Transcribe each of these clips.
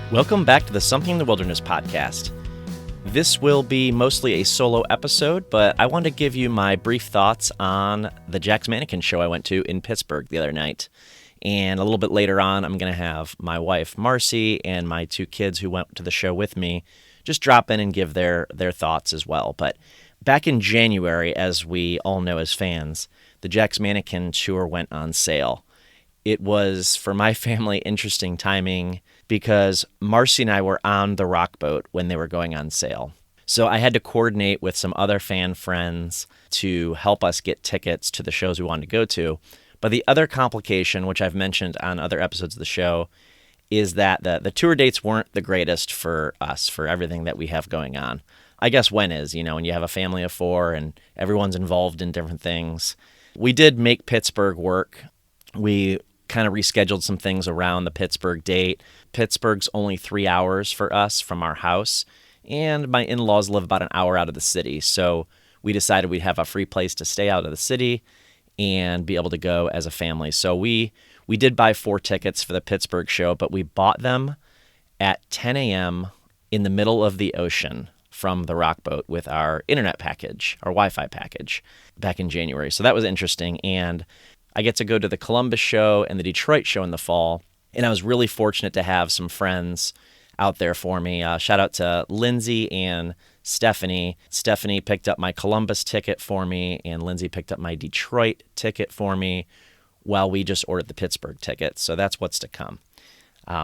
Welcome back to the Something in the Wilderness podcast. This will be mostly a solo episode, but I want to give you my brief thoughts on the Jack's Mannequin show I went to in Pittsburgh the other night. And a little bit later on, I'm going to have my wife, Marcy, and my two kids who went to the show with me just drop in and give their thoughts as well. But back in January, as we all know as fans, the Jack's Mannequin tour went on sale. It was, for my family, interesting timing because Marcy and I were on the rock boat when they were going on sale. So I had to coordinate with some other fan friends to help us get tickets to the shows we wanted to go to. But the other complication, which I've mentioned on other episodes of the show, is that the tour dates weren't the greatest for us, for everything that we have going on. I guess when you have a family of four and everyone's involved in different things. We did make Pittsburgh work. We kind of rescheduled some things around the Pittsburgh date. Pittsburgh's only 3 hours for us from our house, and my in-laws live about an hour out of the city, so we decided we'd have a free place to stay out of the city and be able to go as a family. So we did buy 4 tickets for the Pittsburgh show, but we bought them at 10 a.m. in the middle of the ocean from the rock boat with our internet package, our Wi-Fi package, back in January. So that was interesting, and I get to go to the Columbus show and the Detroit show in the fall, and I was really fortunate to have some friends out there for me. Shout out to Lindsay and Stephanie. Stephanie picked up my Columbus ticket for me, and Lindsay picked up my Detroit ticket for me while we just ordered the Pittsburgh ticket. So that's what's to come.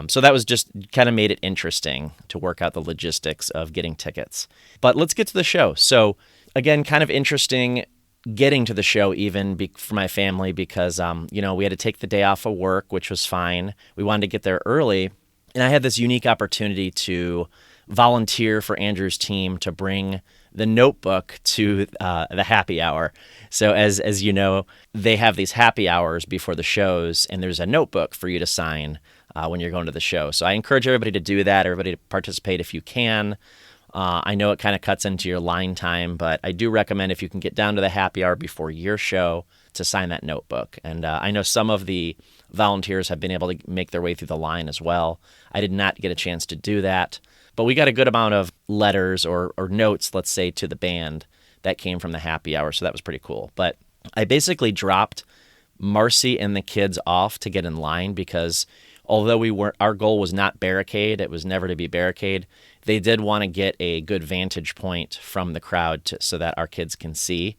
So that was just kind of made it interesting to work out the logistics of getting tickets. But let's get to the show. So again, kind of interesting getting to the show even for my family because, we had to take the day off of work, which was fine. We wanted to get there early. And I had this unique opportunity to volunteer for Andrew's team to bring the notebook to the happy hour. So as you know, they have these happy hours before the shows, and there's a notebook for you to sign when you're going to the show. So I encourage everybody to do that, everybody to participate if you can. I know it kind of cuts into your line time, but I do recommend if you can get down to the happy hour before your show to sign that notebook. And I know some of the volunteers have been able to make their way through the line as well. I did not get a chance to do that, but we got a good amount of letters or notes, let's say, to the band that came from the happy hour, so that was pretty cool. But I basically dropped Marcy and the kids off to get in line because although our goal was not barricade, it was never to be barricade, they did want to get a good vantage point from the crowd so that our kids can see.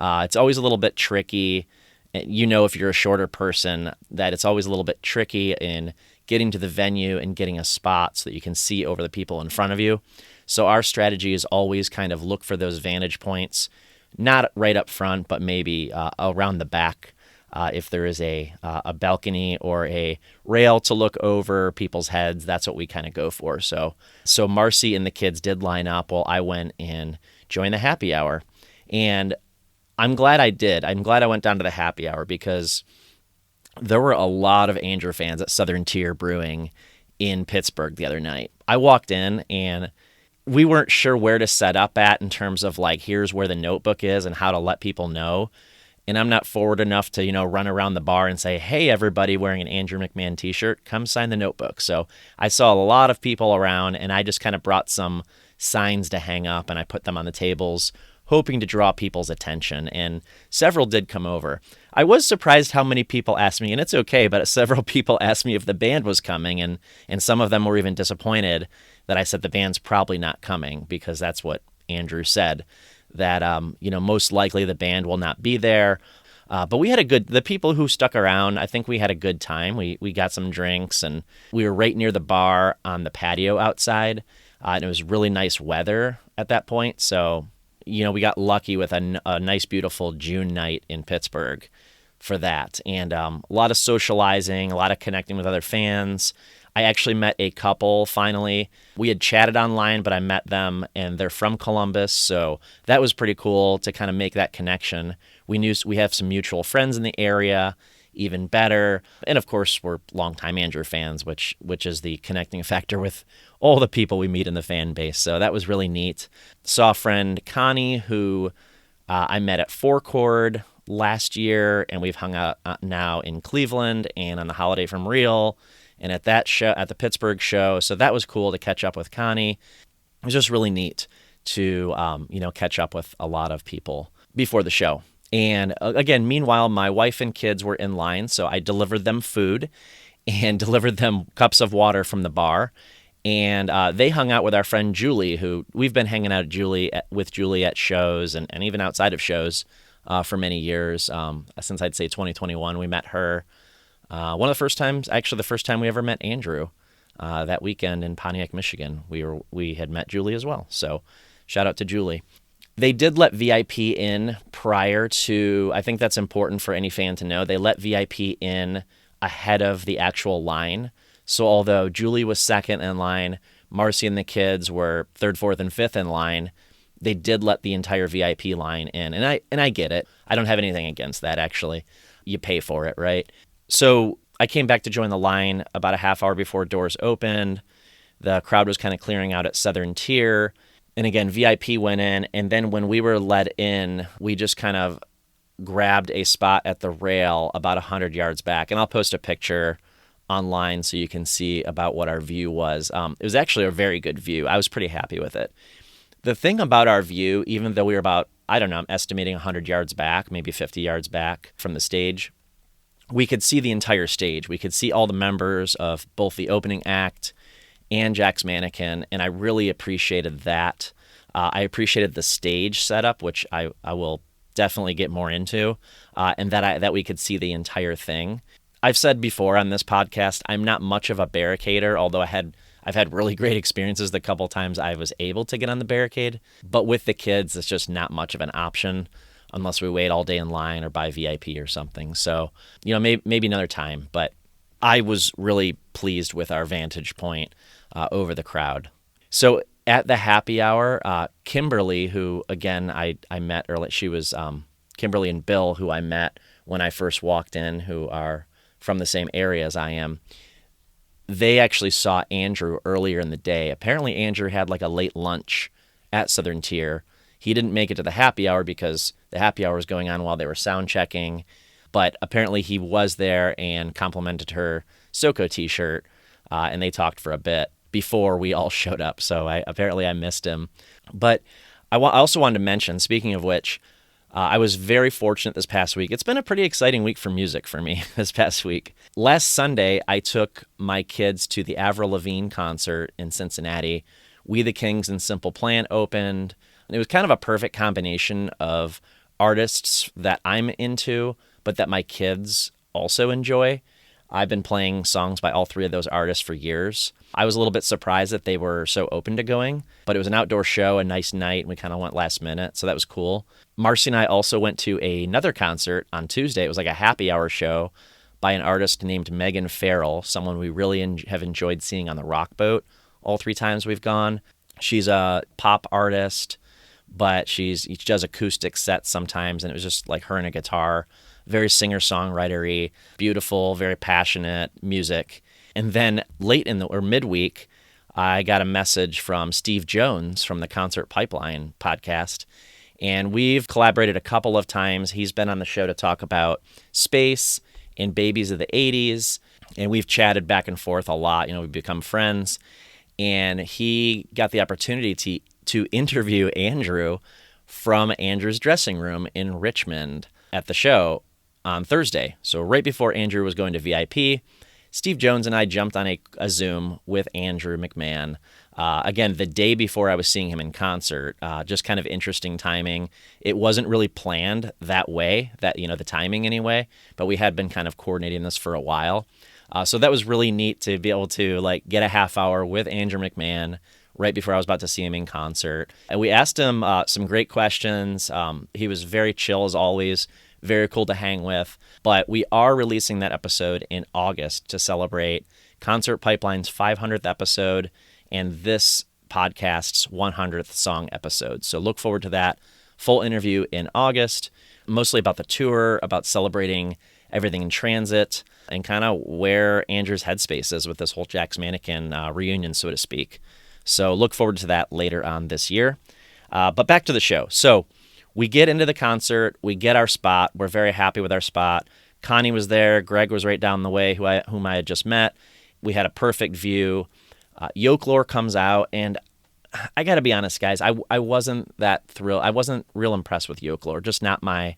It's always a little bit tricky. If you're a shorter person, that it's always a little bit tricky in getting to the venue and getting a spot so that you can see over the people in front of you. So our strategy is always kind of look for those vantage points, not right up front, but maybe around the back. If there is a balcony or a rail to look over people's heads, that's what we kind of go for. So Marcy and the kids did line up while I went and joined the happy hour. And I'm glad I did. I'm glad I went down to the happy hour because there were a lot of Andrew fans at Southern Tier Brewing in Pittsburgh the other night. I walked in and we weren't sure where to set up at in terms of here's where the notebook is and how to let people know. And I'm not forward enough to, run around the bar and say, hey, everybody wearing an Andrew McMahon t-shirt, come sign the notebook. So I saw a lot of people around, and I just kind of brought some signs to hang up, and I put them on the tables, hoping to draw people's attention. And several did come over. I was surprised how many people asked me, and it's okay, but several people asked me if the band was coming, and some of them were even disappointed that I said the band's probably not coming, because that's what Andrew said. That, most likely the band will not be there. But we had the people who stuck around, I think we had a good time. We got some drinks, and we were right near the bar on the patio outside. And it was really nice weather at that point. So, we got lucky with a nice, beautiful June night in Pittsburgh for that. And a lot of socializing, a lot of connecting with other fans. I actually met a couple finally. We had chatted online, but I met them, and they're from Columbus, so that was pretty cool to kind of make that connection. We have some mutual friends in the area, even better. And of course, we're longtime Andrew fans, which is the connecting factor with all the people we meet in the fan base. So that was really neat. Saw a friend, Connie, who I met at Four Chord last year, and we've hung out now in Cleveland and on the Holiday from Real. and at that show, at the Pittsburgh show. So that was cool to catch up with Connie. It was just really neat to, catch up with a lot of people before the show. And again, meanwhile, my wife and kids were in line, so I delivered them food and delivered them cups of water from the bar. And they hung out with our friend Julie, who we've been hanging out with Julie at shows and even outside of shows for many years. Since I'd say 2021, we met her. One of the first times, actually the first time we ever met Andrew, that weekend in Pontiac, Michigan. We had met Julie as well. So shout out to Julie. They did let VIP in prior to, I think that's important for any fan to know, they let VIP in ahead of the actual line. So although Julie was second in line, Marcy and the kids were third, fourth, and fifth in line, they did let the entire VIP line in. And I get it. I don't have anything against that, actually. You pay for it, right? So I came back to join the line about a half hour before doors opened. The crowd was kind of clearing out at Southern Tier. And again, VIP went in, and then when we were led in, we just kind of grabbed a spot at the rail about 100 yards back. And I'll post a picture online so you can see about what our view was. It was actually a very good view. I was pretty happy with it. The thing about our view, even though we were about, I'm estimating 100 yards back, maybe 50 yards back from the stage, we could see the entire stage. We could see all the members of both the opening act and Jack's Mannequin, and I really appreciated that. I appreciated the stage setup, which I will definitely get more into, and that we could see the entire thing. I've said before on this podcast, I'm not much of a barricader, although I've had really great experiences the couple times I was able to get on the barricade. But with the kids, it's just not much of an option unless we wait all day in line or buy VIP or something. So, maybe another time. But I was really pleased with our vantage point over the crowd. So at the happy hour, Kimberly, who, again, I met earlier, she was Kimberly and Bill, who I met when I first walked in, who are from the same area as I am. They actually saw Andrew earlier in the day. Apparently, Andrew had like a late lunch at Southern Tier. He didn't make it to the happy hour because the happy hour was going on while they were sound checking. But apparently, he was there and complimented her Soko t-shirt, and they talked for a bit before we all showed up. So apparently I missed him. But I also wanted to mention, speaking of which, I was very fortunate this past week. It's been a pretty exciting week for music for me this past week. Last Sunday, I took my kids to the Avril Lavigne concert in Cincinnati. We the Kings and Simple Plan opened. And it was kind of a perfect combination of artists that I'm into, but that my kids also enjoy. I've been playing songs by all three of those artists for years. I was a little bit surprised that they were so open to going, but it was an outdoor show, a nice night, and we kind of went last minute, so that was cool. Marcy and I also went to another concert on Tuesday. It was like a happy hour show by an artist named Megan Farrell, someone we really have enjoyed seeing on the Rock Boat all three times we've gone. She's a pop artist, but she does acoustic sets sometimes, and it was just like her and a guitar. Very singer-songwriter-y, beautiful, very passionate music. And then late midweek, I got a message from Steve Jones from the Concert Pipeline podcast, and we've collaborated a couple of times. He's been on the show to talk about space and babies of the 80s, and we've chatted back and forth a lot. We've become friends, and he got the opportunity to interview Andrew from Andrew's dressing room in Richmond at the show on Thursday. So right before Andrew was going to VIP, Steve Jones and I jumped on a Zoom with Andrew McMahon. Again, the day before I was seeing him in concert, just kind of interesting timing. It wasn't really planned that way, the timing anyway, but we had been kind of coordinating this for a while. So that was really neat to be able to get a half hour with Andrew McMahon right before I was about to see him in concert. And we asked him some great questions. He was very chill as always. Very cool to hang with. But we are releasing that episode in August to celebrate Concert Pipeline's 500th episode and this podcast's 100th song episode. So look forward to that full interview in August, mostly about the tour, about celebrating everything in transit, and kind of where Andrew's headspace is with this whole Jack's Mannequin reunion, so to speak. So look forward to that later on this year. But back to the show. So we get into the concert, we get our spot, we're very happy with our spot. Connie was there, Greg was right down the way, whom I had just met. We had a perfect view. Yoklore comes out, and I got to be honest, guys, I wasn't that thrilled. I wasn't real impressed with Yoklore, just not my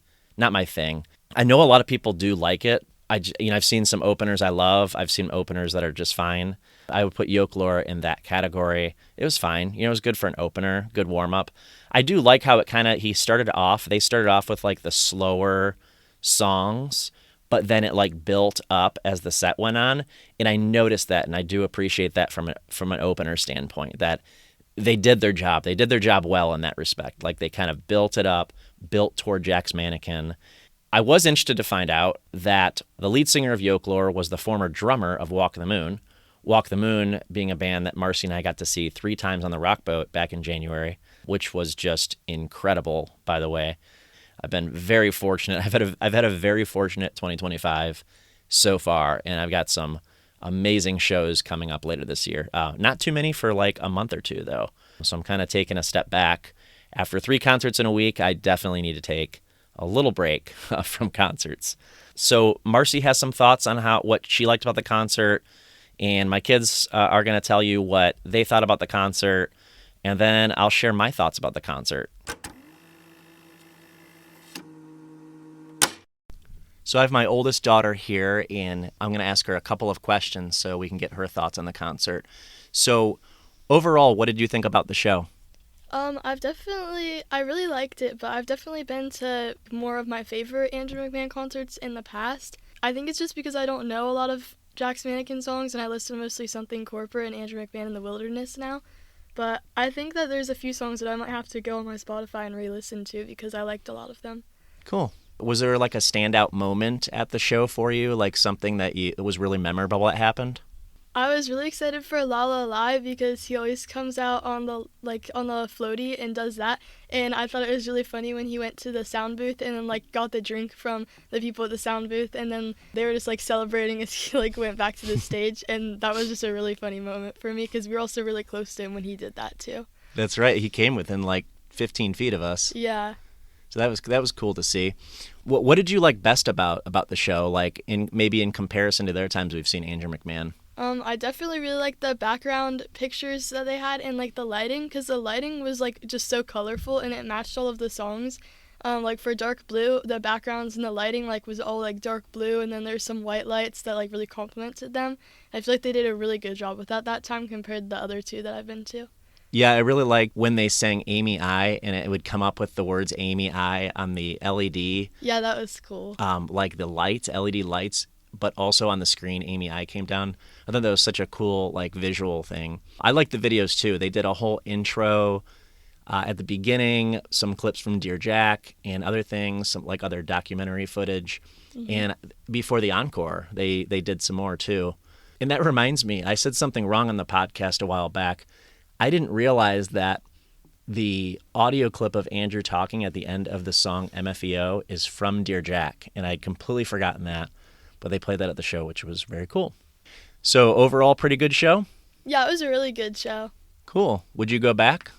thing. I know a lot of people do like it. I've seen some openers I love. I've seen openers that are just fine. I would put Yoklore in that category. It was fine. It was good for an opener, good warm-up. I do like how they started off with like the slower songs, but then it built up as the set went on. And I noticed that, and I do appreciate that from an opener standpoint, that they did their job. They did their job well in that respect. Like they kind of built it up, built toward Jack's Mannequin. I was interested to find out that the lead singer of Yoklore was the former drummer of Walk the Moon. Walk the Moon being a band that Marcy and I got to see 3 times on the Rock Boat back in January, which was just incredible, by the way. I've been very fortunate. I've had a very fortunate 2025 so far, and I've got some amazing shows coming up later this year. Not too many for like a month or two, though. So I'm kind of taking a step back. After 3 concerts in a week, I definitely need to take a little break from concerts. So Marcy has some thoughts on what she liked about the concert, and my kids are going to tell you what they thought about the concert, and then I'll share my thoughts about the concert. So I have my oldest daughter here, and I'm going to ask her a couple of questions so we can get her thoughts on the concert. So overall, what did you think about the show? I really liked it, but I've definitely been to more of my favorite Andrew McMahon concerts in the past. I think it's just because I don't know a lot of Jack's Mannequin songs, and I listen to mostly Something Corporate and Andrew McMahon in the Wilderness now. But I think that there's a few songs that I might have to go on my Spotify and re-listen to because I liked a lot of them. Cool. Was there like a standout moment at the show for you, like something that was really memorable that happened? I was really excited for La La La because he always comes out on the floaty and does that, and I thought it was really funny when he went to the sound booth and then got the drink from the people at the sound booth, and then they were just celebrating as he went back to the stage, and that was just a really funny moment for me because we were also really close to him when he did that too. That's right. He came within 15 feet of us. Yeah. So that was cool to see. What did you like best about the show? Maybe in comparison to the other times we've seen Andrew McMahon. I definitely really liked the background pictures that they had and the lighting, because the lighting was just so colorful and it matched all of the songs. For Dark Blue, the backgrounds and the lighting was all dark blue, and then there's some white lights that really complemented them. I feel like they did a really good job with that time compared to the other 2 that I've been to. Yeah, I really like when they sang Amy I, and it would come up with the words Amy I on the LED. Yeah, that was cool. The lights, LED lights, but also on the screen, Amy I came down. I thought that was such a cool visual thing. I like the videos too. They did a whole intro at the beginning, some clips from Dear Jack and other things, some other documentary footage. Mm-hmm. And before the encore, they did some more too. And that reminds me, I said something wrong on the podcast a while back. I didn't realize that the audio clip of Andrew talking at the end of the song MFEO is from Dear Jack, and I'd completely forgotten that, but they played that at the show, which was very cool. So overall, pretty good show? Yeah, it was a really good show. Cool. Would you go back?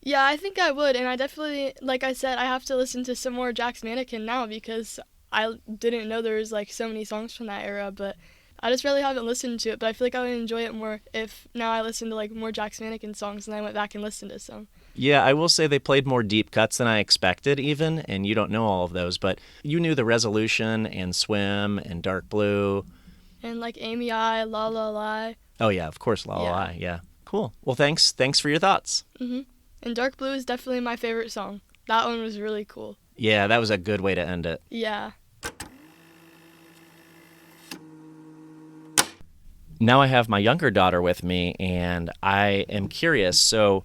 Yeah, I think I would, and I definitely, like I said, I have to listen to some more Jack's Mannequin now because I didn't know there was so many songs from that era, but I just really haven't listened to it, but I feel like I would enjoy it more if now I listen to more Jack's Mannequin songs and I went back and listened to some. Yeah, I will say they played more deep cuts than I expected even, and you don't know all of those, but you knew the Resolution and Swim and Dark Blue. And Amy I, La La La. Oh yeah, of course, La La La, yeah. Cool. Well, thanks for your thoughts. Mm-hmm. And Dark Blue is definitely my favorite song. That one was really cool. Yeah, that was a good way to end it. Yeah. Now I have my younger daughter with me, and I am curious. So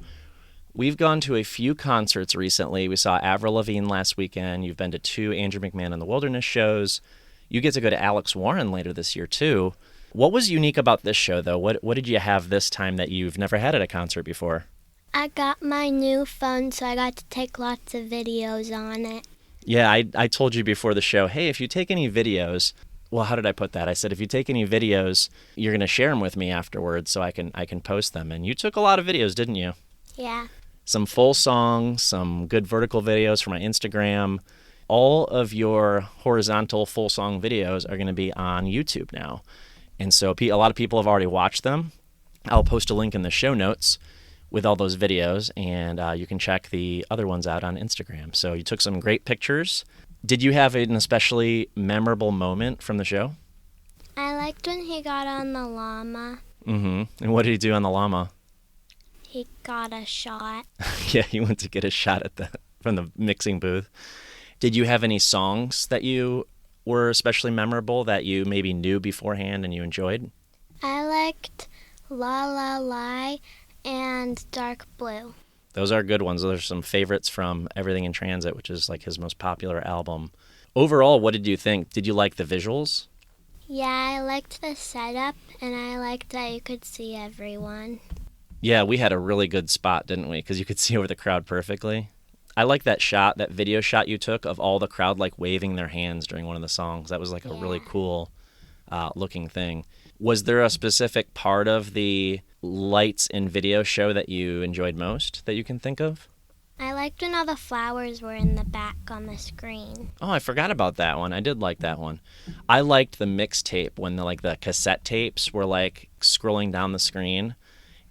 we've gone to a few concerts recently. We saw Avril Lavigne last weekend. You've been to 2 Andrew McMahon in the Wilderness shows. You get to go to Alex Warren later this year, too. What was unique about this show, though? What did you have this time that you've never had at a concert before? I got my new phone, so I got to take lots of videos on it. Yeah, I told you before the show, hey, if you take any videos... Well, how did I put that? I said, if you take any videos, you're going to share them with me afterwards so I can post them. And you took a lot of videos, didn't you? Yeah. Some full songs, some good vertical videos for my Instagram. All of your horizontal full song videos are going to be on YouTube now. And so a lot of people have already watched them. I'll post a link in the show notes with all those videos, and you can check the other ones out on Instagram. So you took some great pictures. Did you have an especially memorable moment from the show? I liked when he got on the llama. Mm-hmm. And what did he do on the llama? He got a shot. Yeah, he went to get a shot from the mixing booth. Did you have any songs that you were especially memorable that you maybe knew beforehand and you enjoyed? I liked La La La and Dark Blue. Those are good ones. Those are some favorites from Everything in Transit, which is like his most popular album. Overall, what did you think? Did you like the visuals? Yeah, I liked the setup, and I liked that you could see everyone. Yeah, we had a really good spot, didn't we? Because you could see over the crowd perfectly. I like that shot, that video shot you took of all the crowd like waving their hands during one of the songs. That was like a really cool looking thing. Was there a specific part of the lights and video show that you enjoyed most that you can think of? I liked when all the flowers were in the back on the screen. Oh, I forgot about that one. I did like that one. I liked the mixtape when the cassette tapes were like scrolling down the screen.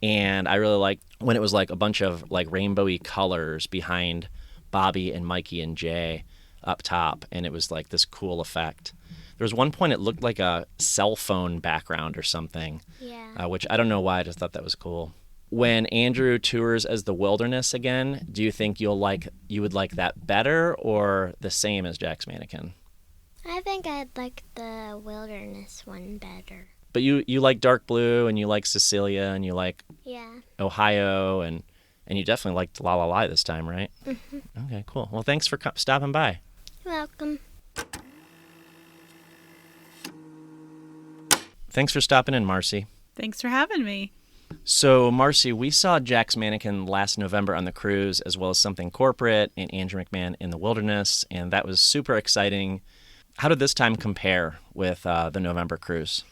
And I really liked when it was like a bunch of like rainbowy colors behind Bobby and Mikey and Jay up top. And it was like this cool effect. There was one point it looked like a cell phone background or something. Yeah. Which I don't know why. I just thought that was cool. When Andrew tours as the Wilderness again, do you think you would like that better or the same as Jack's Mannequin? I think I'd like the Wilderness one better. But you like Dark Blue and you like Cecilia and you like Ohio and you definitely liked La La La this time, right? Mm-hmm. Okay, cool. Well, thanks for stopping by. You're welcome. Thanks for stopping in, Marcy. Thanks for having me. So, Marcy, we saw Jack's Mannequin last November on the cruise, as well as Something Corporate and Andrew McMahon in the Wilderness, and that was super exciting. How did this time compare with the November cruise?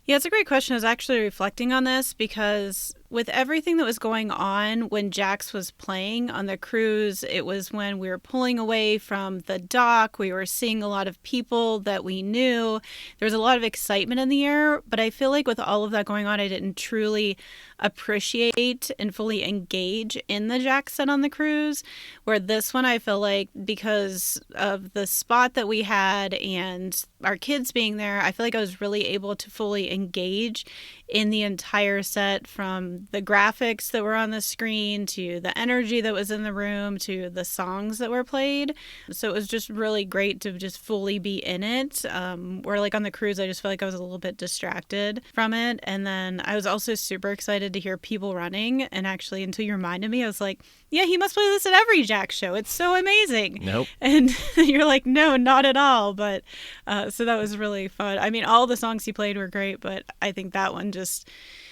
Yeah, it's a great question. I was actually reflecting on this because with everything that was going on when Jax was playing on the cruise, it was when we were pulling away from the dock. We were seeing a lot of people that we knew. There was a lot of excitement in the air, but I feel like with all of that going on, I didn't truly appreciate and fully engage in the Jax set on the cruise. Where this one, I feel like because of the spot that we had and our kids being there, I feel like I was really able to fully engage in the entire set, from the graphics that were on the screen to the energy that was in the room to the songs that were played. So it was just really great to just fully be in it. Where like on the cruise, I just felt like I was a little bit distracted from it. And then I was also super excited to hear people running. And actually, until you reminded me, I was like, yeah, he must play this at every Jack show. It's so amazing. Nope. And you're like, no, not at all. But so that was really fun. I mean, all the songs he played were great, but I think that one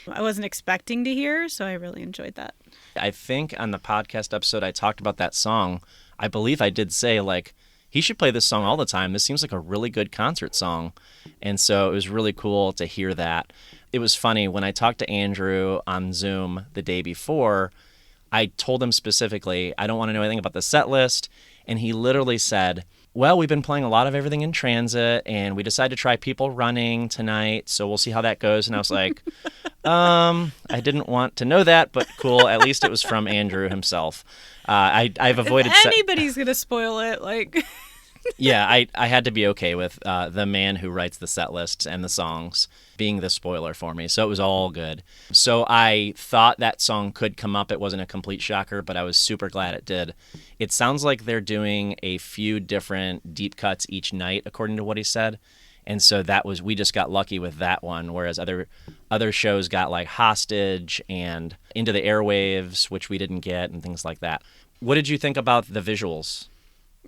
I wasn't expecting to hear, so I really enjoyed that. I think on the podcast episode I talked about that song. I believe I did say, like, he should play this song all the time. This seems like a really good concert song. And so it was really cool to hear that. It was funny, when I talked to Andrew on Zoom the day before, I told him specifically, I don't want to know anything about the set list. And he literally said, well, we've been playing a lot of Everything in Transit, and we decided to try People Running tonight, so we'll see how that goes. And I was like, I didn't want to know that, but cool. At least it was from Andrew himself. I've avoided... If anybody's going to spoil it, like... Yeah, I had to be okay with the man who writes the set lists and the songs being the spoiler for me, so it was all good. So I thought that song could come up. It wasn't a complete shocker, but I was super glad it did. It sounds like they're doing a few different deep cuts each night, according to what he said, and so we just got lucky with that one, whereas other shows got like Hostage and Into the Airwaves, which we didn't get, and things like that. What did you think about the visuals?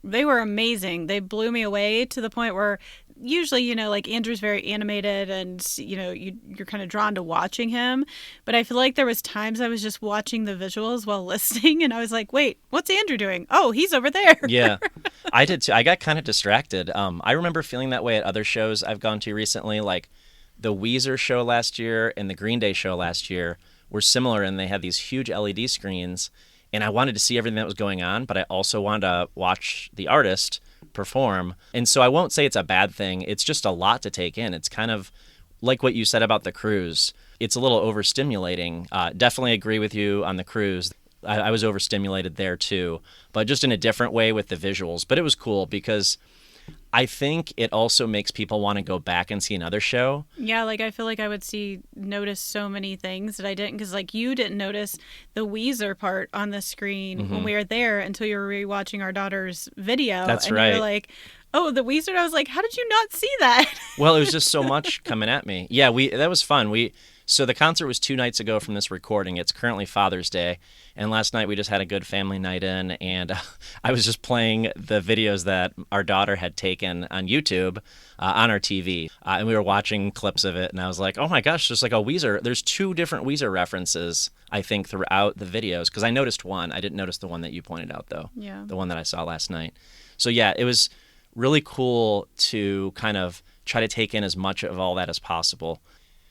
They were amazing. They blew me away to the point where usually, like Andrew's very animated and, you're kind of drawn to watching him. But I feel like there was times I was just watching the visuals while listening and I was like, wait, what's Andrew doing? Oh, he's over there. Yeah, I did too. I got kind of distracted. I remember feeling that way at other shows I've gone to recently, like the Weezer show last year and the Green Day show last year were similar, and they had these huge LED screens. And I wanted to see everything that was going on, but I also wanted to watch the artist perform. And so I won't say it's a bad thing. It's just a lot to take in. It's kind of like what you said about the cruise, it's a little overstimulating. Definitely agree with you on the cruise. I was overstimulated there too, but just in a different way with the visuals. But it was cool because I think it also makes people want to go back and see another show. Yeah, like I feel like I would notice so many things that I didn't, because like you didn't notice the Weezer part on the screen when we were there until you were rewatching our daughter's video. That's and right. You were like, oh, the Weezer. I was like, how did you not see that? Well, it was just so much coming at me. Yeah, that was fun. So the concert was 2 nights ago from this recording. It's currently Father's Day. And last night we just had a good family night in, and I was just playing the videos that our daughter had taken on YouTube on our TV. And we were watching clips of it, and I was like, oh my gosh, there's like a Weezer. There's 2 different Weezer references, I think, throughout the videos. Because I noticed one. I didn't notice the one that you pointed out, though. Yeah. The one that I saw last night. So yeah, it was really cool to kind of try to take in as much of all that as possible.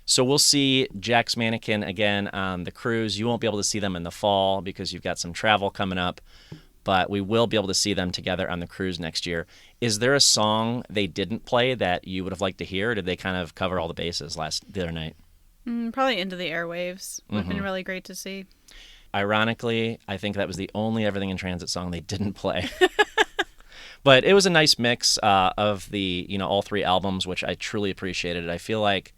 So we'll see Jack's Mannequin again on the cruise. You won't be able to see them in the fall because you've got some travel coming up, but we will be able to see them together on the cruise next year. Is there a song they didn't play that you would have liked to hear, or did they kind of cover all the bases the other night? Probably Into the Airwaves. Would have been really great to see. Ironically, I think that was the only Everything in Transit song they didn't play. But it was a nice mix of the, all 3 albums, which I truly appreciated. I feel like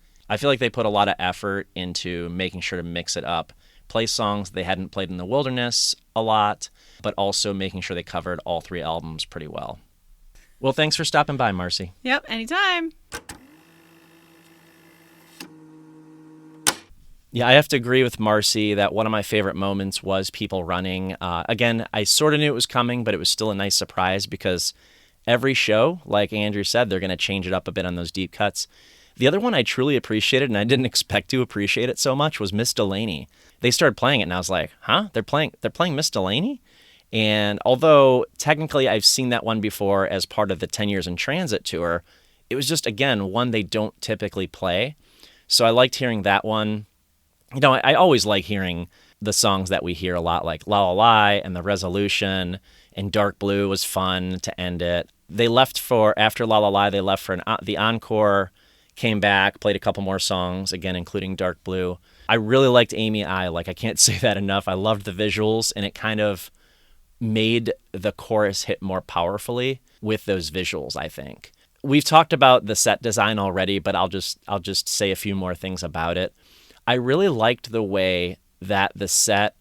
they put a lot of effort into making sure to mix it up, play songs they hadn't played in the wilderness a lot, but also making sure they covered all 3 albums pretty well. Well, thanks for stopping by, Marcy. Yep, anytime. Yeah, I have to agree with Marcy that one of my favorite moments was people running. Again, I sort of knew it was coming, but it was still a nice surprise because every show, like Andrew said, they're going to change it up a bit on those deep cuts. The other one I truly appreciated, and I didn't expect to appreciate it so much, was Miss Delaney. They started playing it, and I was like, huh? They're playing Miss Delaney? And although technically I've seen that one before as part of the 10 Years in Transit tour, it was just, again, one they don't typically play. So I liked hearing that one. I always like hearing the songs that we hear a lot, like La La La and The Resolution, and Dark Blue was fun to end it. They left after La La La, they left for the encore, came back, played a couple more songs, again, including Dark Blue. I really liked Amy I. I can't say that enough. I loved the visuals, and it kind of made the chorus hit more powerfully with those visuals, I think. We've talked about the set design already, but I'll just say a few more things about it. I really liked the way that the set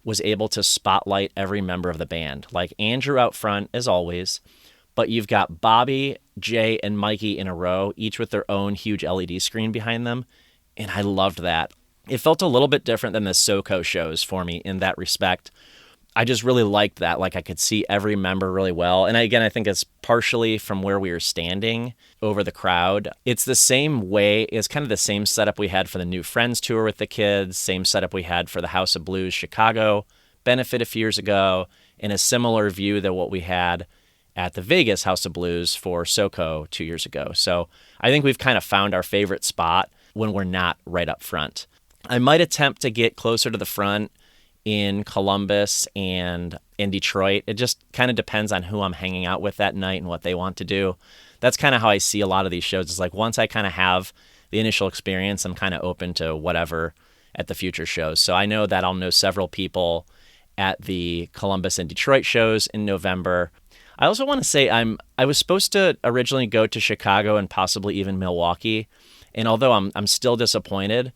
was able to spotlight every member of the band. Like Andrew out front, as always, but you've got Bobby, Jay, and Mikey in a row, each with their own huge LED screen behind them, and I loved that. It felt a little bit different than the SoCo shows for me in that respect. I just really liked that. I could see every member really well. And again, I think it's partially from where we were standing over the crowd. It's the same way, it's kind of the same setup we had for the New Friends tour with the kids, same setup we had for the House of Blues Chicago benefit a few years ago, and a similar view than what we had at the Vegas House of Blues for SoCo 2 years ago. So I think we've kind of found our favorite spot when we're not right up front. I might attempt to get closer to the front in Columbus and in Detroit. It just kind of depends on who I'm hanging out with that night and what they want to do. That's kind of how I see a lot of these shows. It's like once I kind of have the initial experience, I'm kind of open to whatever at the future shows. So I know that I'll know several people at the Columbus and Detroit shows in November. I also want to say I was supposed to originally go to Chicago and possibly even Milwaukee. And although I'm still disappointed,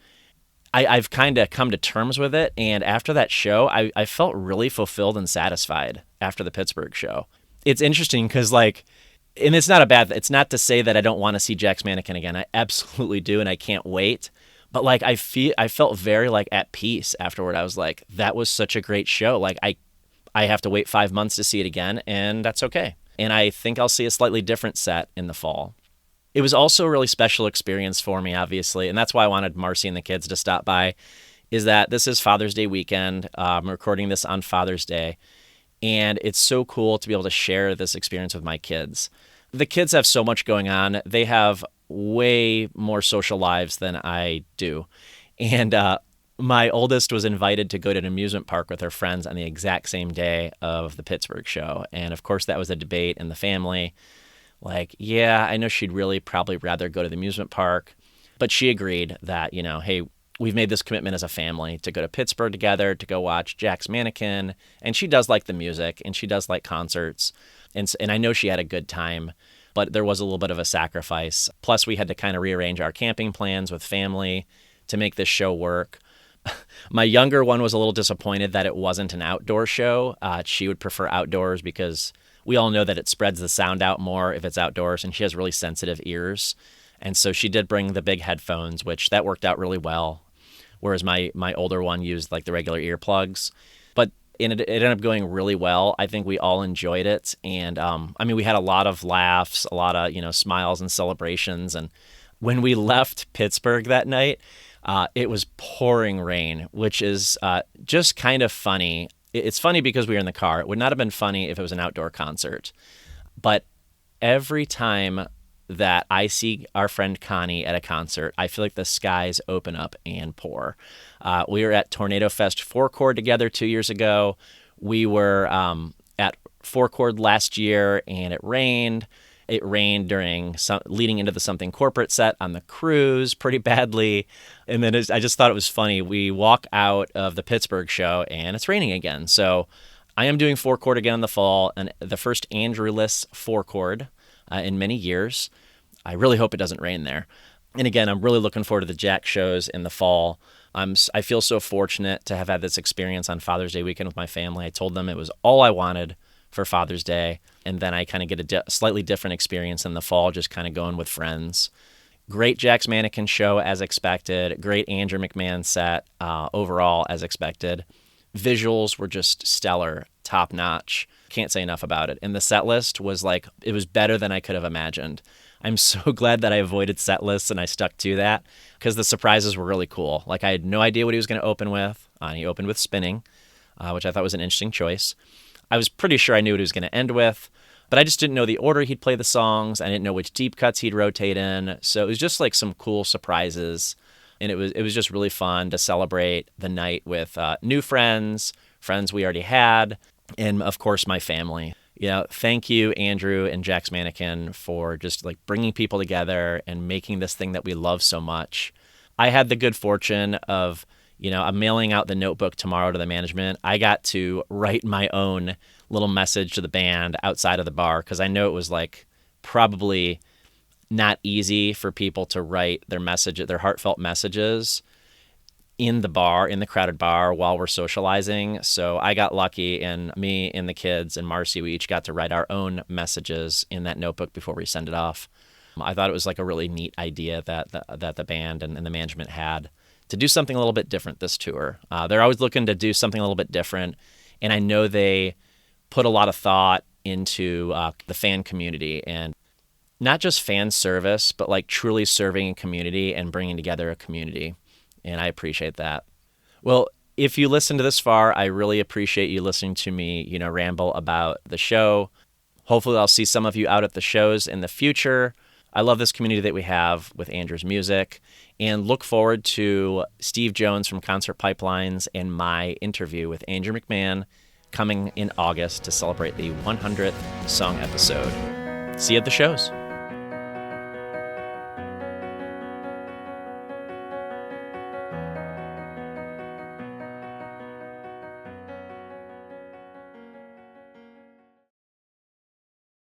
I've kind of come to terms with it, and after that show, I felt really fulfilled and satisfied after the Pittsburgh show. It's interesting because, and it's it's not to say that I don't want to see Jack's Mannequin again. I absolutely do, and I can't wait. But, I felt very, at peace afterward. I was like, that was such a great show. I have to wait 5 months to see it again, and that's okay. And I think I'll see a slightly different set in the fall. It was also a really special experience for me, obviously, and that's why I wanted Marcy and the kids to stop by, is that this is Father's Day weekend. I'm recording this on Father's Day, and it's so cool to be able to share this experience with my kids. The kids have so much going on. They have way more social lives than I do, and my oldest was invited to go to an amusement park with her friends on the exact same day of the Pittsburgh show, and of course that was a debate in the family. Yeah, I know she'd really probably rather go to the amusement park, But she agreed that, hey, we've made this commitment as a family to go to Pittsburgh together, to go watch Jack's Mannequin. And she does like the music, and she does like concerts. And I know she had a good time, but there was a little bit of a sacrifice. Plus, we had to kind of rearrange our camping plans with family to make this show work. My younger one was a little disappointed that it wasn't an outdoor show. She would prefer outdoors because we all know that it spreads the sound out more if it's outdoors, and she has really sensitive ears. And so she did bring the big headphones, which that worked out really well, whereas my older one used like the regular earplugs. But it ended up going really well. I think we all enjoyed it. And we had a lot of laughs, a lot of, smiles and celebrations. And when we left Pittsburgh that night, it was pouring rain, which is just kind of funny. It's funny because we were in the car. It would not have been funny if it was an outdoor concert. But every time that I see our friend Connie at a concert, I feel like the skies open up and pour. We were at Tornado Fest 4-Chord together 2 years ago. We were at 4-Chord last year, and it rained. It rained leading into the Something Corporate set on the cruise pretty badly. And then I just thought it was funny. We walk out of the Pittsburgh show, and it's raining again. So I am doing 4-Chord again in the fall, and the first Andrew-less 4-Chord in many years. I really hope it doesn't rain there. And again, I'm really looking forward to the Jack shows in the fall. I feel so fortunate to have had this experience on Father's Day weekend with my family. I told them it was all I wanted for Father's Day. And then I kind of get a slightly different experience in the fall, just kind of going with friends. Great Jack's Mannequin show as expected. Great Andrew McMahon set overall as expected. Visuals were just stellar, top notch. Can't say enough about it. And the set list was it was better than I could have imagined. I'm so glad that I avoided set lists and I stuck to that because the surprises were really cool. I had no idea what he was going to open with. He opened with Spinning, which I thought was an interesting choice. I was pretty sure I knew what he was going to end with, but I just didn't know the order he'd play the songs. I didn't know which deep cuts he'd rotate in. So it was just some cool surprises. And it was just really fun to celebrate the night with new friends we already had, and of course my family. Thank you, Andrew and Jack's Mannequin, for just bringing people together and making this thing that we love so much. I had the good fortune of, I'm mailing out the notebook tomorrow to the management. I got to write my own little message to the band outside of the bar because I know it was probably not easy for people to write their heartfelt messages in the crowded bar while we're socializing. So I got lucky, and me and the kids and Marcy, we each got to write our own messages in that notebook before we send it off. I thought it was a really neat idea that the band and the management had to do something a little bit different this tour. They're always looking to do something a little bit different, and I know they put a lot of thought into the fan community, and not just fan service, but truly serving a community and bringing together a community. And I appreciate that. Well, if you listen to this far, I really appreciate you listening to me, ramble about the show. Hopefully I'll see some of you out at the shows in the future. I love this community that we have with Andrew's music, and look forward to Steve Jones from Concert Pipelines and my interview with Andrew McMahon coming in August to celebrate the 100th song episode. See you at the shows.